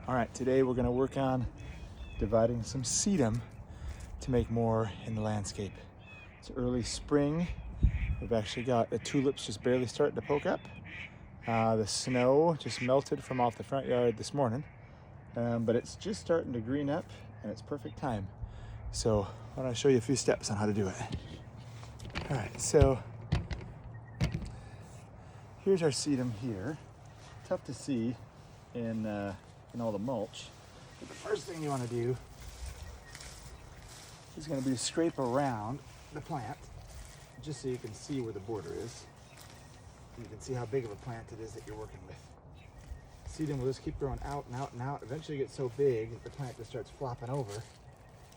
All right, today we're gonna work on dividing some sedum to make more in the landscape. It's early spring. We've actually got the tulips just barely starting to poke up. The snow just melted from off the front yard this morning, but it's just starting to green up and it's perfect time. So why don't I show you a few steps on how to do it. All right, so here's our sedum here. Tough to see in all the mulch. But the first thing you want to do is going to be to scrape around the plant just so you can see where the border is. And you can see how big of a plant it is that you're working with. Sedum will just keep growing out and out and out. Eventually it gets so big that the plant just starts flopping over.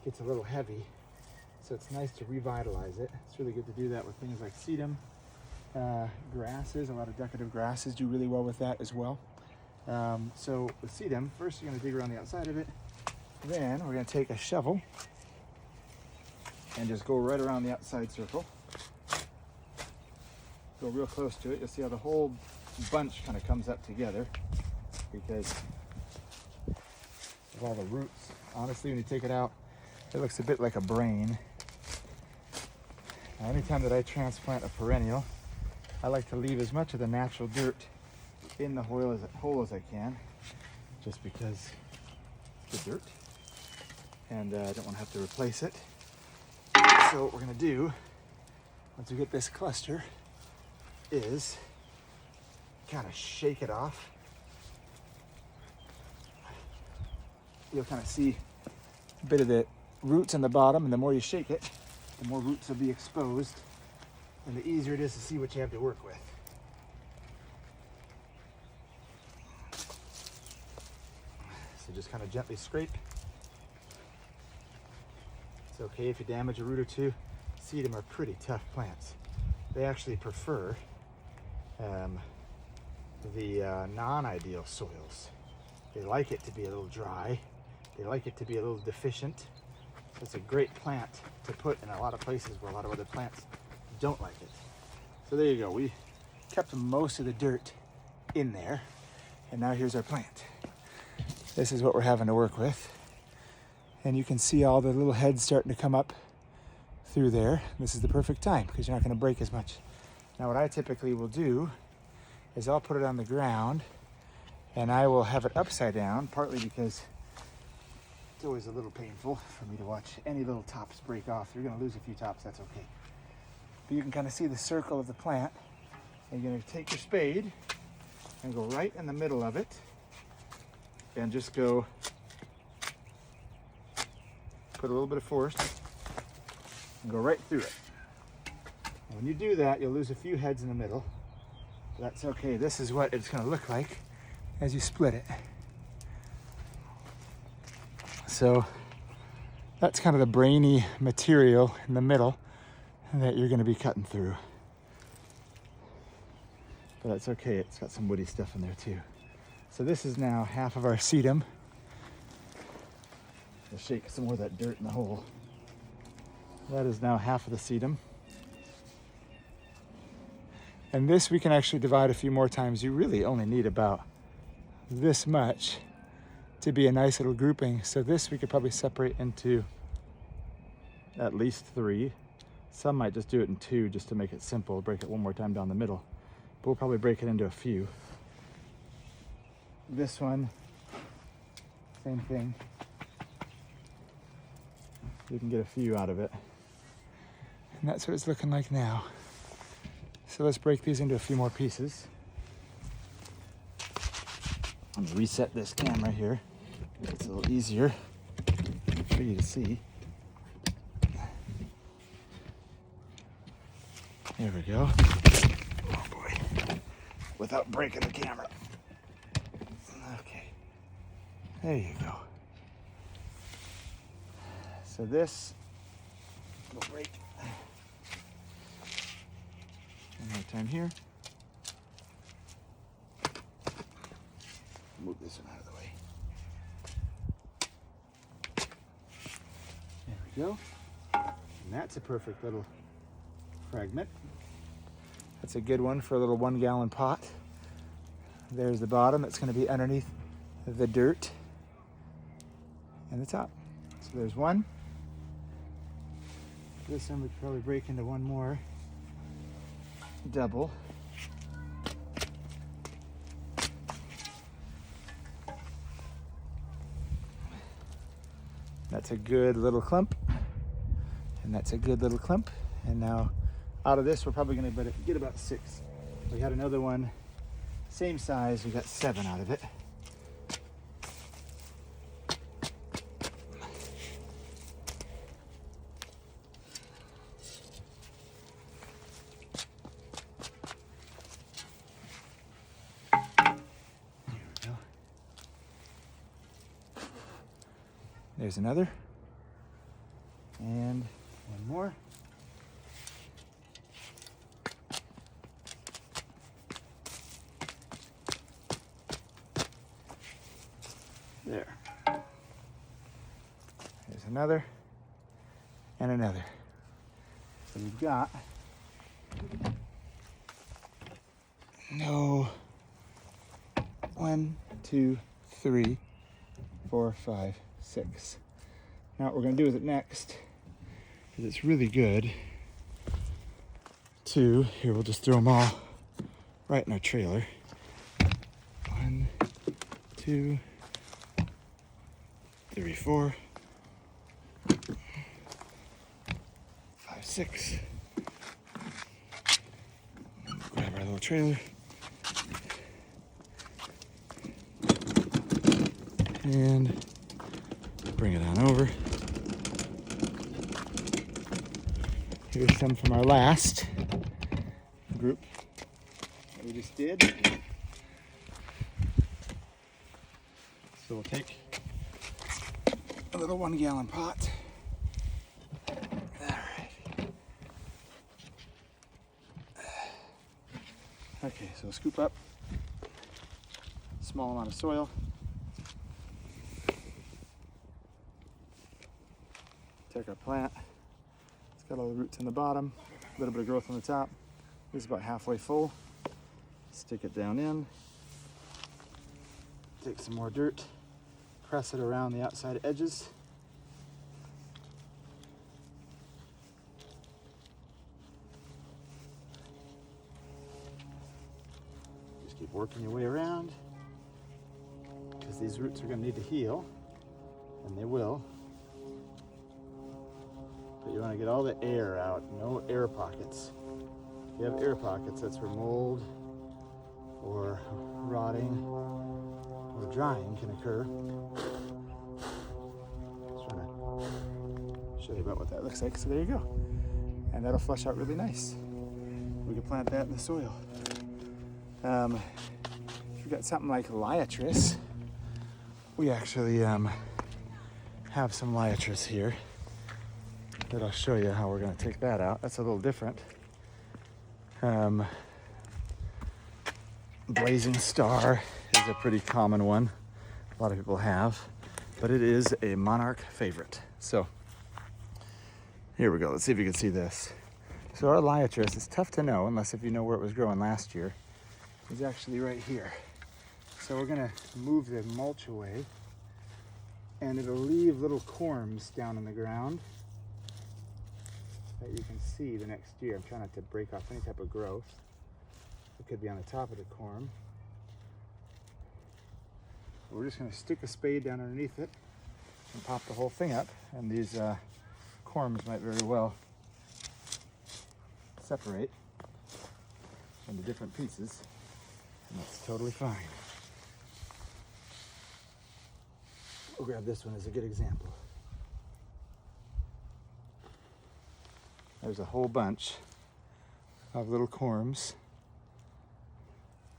Gets a little heavy. So it's nice to revitalize it. It's really good to do that with things like sedum. Grasses, a lot of decorative grasses do really well with that as well. So with sedum, first you're going to dig around the outside of it. Then we're going to take a shovel and just go right around the outside circle. Go real close to it. You'll see how the whole bunch kind of comes up together because of all the roots. Honestly, when you take it out, it looks a bit like a brain. Now, anytime that I transplant a perennial, I like to leave as much of the natural dirt in the hole as I can, just because the dirt, and I don't want to have to replace it. So what we're going to do, once we get this cluster, is kind of shake it off. You'll kind of see a bit of the roots on the bottom, and the more you shake it, the more roots will be exposed, and the easier it is to see what you have to work with. So just kind of gently scrape. It's okay if you damage a root or two. Sedum are pretty tough plants. They actually prefer the non-ideal soils. They like it to be a little dry. They like it to be a little deficient. It's a great plant to put in a lot of places where a lot of other plants don't like it. So there you go. We kept most of the dirt in there, and now here's our plant. This is what we're having to work with. And you can see all the little heads starting to come up through there. This is the perfect time because you're not going to break as much. Now what I typically will do is I'll put it on the ground and I will have it upside down, partly because it's always a little painful for me to watch any little tops break off. You're going to lose a few tops, that's okay. But you can kind of see the circle of the plant. And you're going to take your spade and go right in the middle of it and just go put a little bit of force and go right through it. And when you do that, you'll lose a few heads in the middle. That's okay. This is what it's going to look like as you split it. So that's kind of the brainy material in the middle that you're going to be cutting through. But that's okay. It's got some woody stuff in there too. So this is now half of our sedum. We'll shake some more of that dirt in the hole. That is now half of the sedum. And this we can actually divide a few more times. You really only need about this much to be a nice little grouping. So this we could probably separate into at least 3. Some might just do it in 2 just to make it simple, break it one more time down the middle. But we'll probably break it into a few. This one, same thing. You can get a few out of it. And that's what it's looking like now. So let's break these into a few more pieces. I'm gonna reset this camera here. It's a little easier for you to see. There we go. Oh boy. Without breaking the camera. Okay. There you go. So this will break. One more time here. Move this one out of the way. There we go. And that's a perfect little fragment. That's a good one for a little 1 gallon pot. There's the bottom. It's going to be underneath the dirt. and the top. So there's one. This one we could probably break into one more double. That's a good little clump, and that's a good little clump. And now out of this, we're probably gonna get about 6. We had another one, same size, we got 7 out of it. There's another, and one more. There. There's another, and another. So we've got 1, 2, 3, 4, 5, 6. Now what we're going to do with it next is it's really good to, here we'll just throw them all right in our trailer. 1, 2, 3, 4, 5, 6. Grab our little trailer. And bring it on over. Here's some from our last group that we just did. So we'll take a little 1-gallon pot. All right. Okay, so scoop up a small amount of soil. Take our plant. It's got all the roots in the bottom, a little bit of growth on the top. This is about halfway full. Stick it down in. Take some more dirt. Press it around the outside edges. Just keep working your way around, because these roots are going to need to heal, and they will. But you want to get all the air out, no air pockets. If you have air pockets, that's where mold or rotting or drying can occur. Just trying to show you about what that looks like. So there you go. And that'll flush out really nice. We can plant that in the soil. If you've got something like liatris, we actually have some liatris here that I'll show you how we're going to take that out. That's a little different. Blazing Star is a pretty common one. A lot of people have, but it is a monarch favorite. So here we go. Let's see if you can see this. So our liatris, it's tough to know unless if you know where it was growing last year, is actually right here. So we're going to move the mulch away, and it'll leave little corms down in the ground that you can see the next year. I'm trying not to break off any type of growth. It could be on the top of the corm. We're just going to stick a spade down underneath it and pop the whole thing up, and these corms might very well separate into different pieces, and that's totally fine. We'll grab this one as a good example. There's a whole bunch of little corms,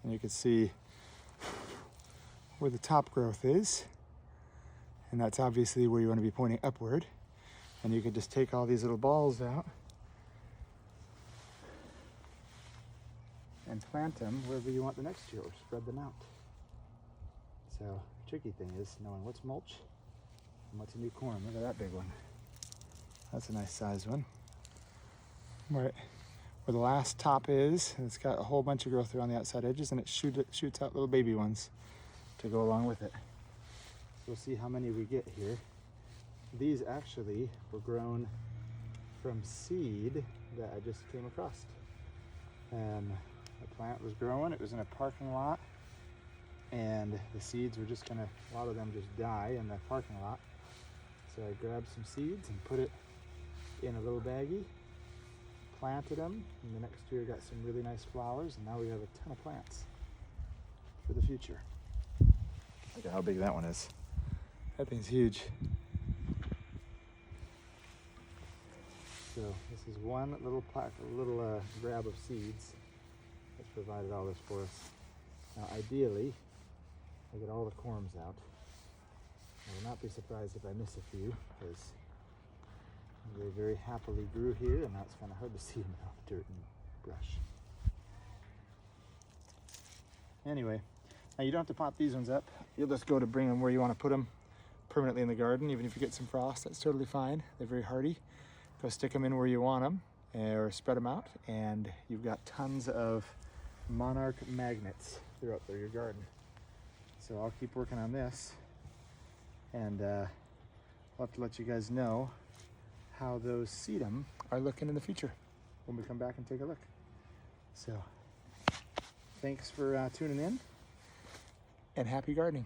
and you can see where the top growth is, and that's obviously where you want to be pointing upward. And you could just take all these little balls out and plant them wherever you want the next year, or spread them out. So the tricky thing is knowing what's mulch and what's a new corm. Look at that big one. That's a nice size one. Right where the last top is, and it's got a whole bunch of growth around the outside edges, and it shoots out little baby ones to go along with it. So we'll see how many we get here. these actually were grown from seed that I just came across. The plant was growing, it was in a parking lot, and the seeds were just gonna, a lot of them just die in the parking lot. So I grabbed some seeds and put it in a little baggie, planted them, and the next year got some really nice flowers, and now we have a ton of plants for the future. Look at how big that one is. That thing's huge. So this is one little grab of seeds that's provided all this for us. Now ideally, I get all the corms out. I will not be surprised if I miss a few, because they very happily grew here, and now it's kind of hard to see them out of dirt and brush. Anyway, now you don't have to pop these ones up. You'll just go to bring them where you want to put them permanently in the garden. Even if you get some frost, that's totally fine. They're very hardy. Go stick them in where you want them, or spread them out, and you've got tons of monarch magnets throughout your garden. So I'll keep working on this, and I'll have to let you guys know how those sedum are looking in the future when we come back and take a look. So thanks for tuning in, and happy gardening.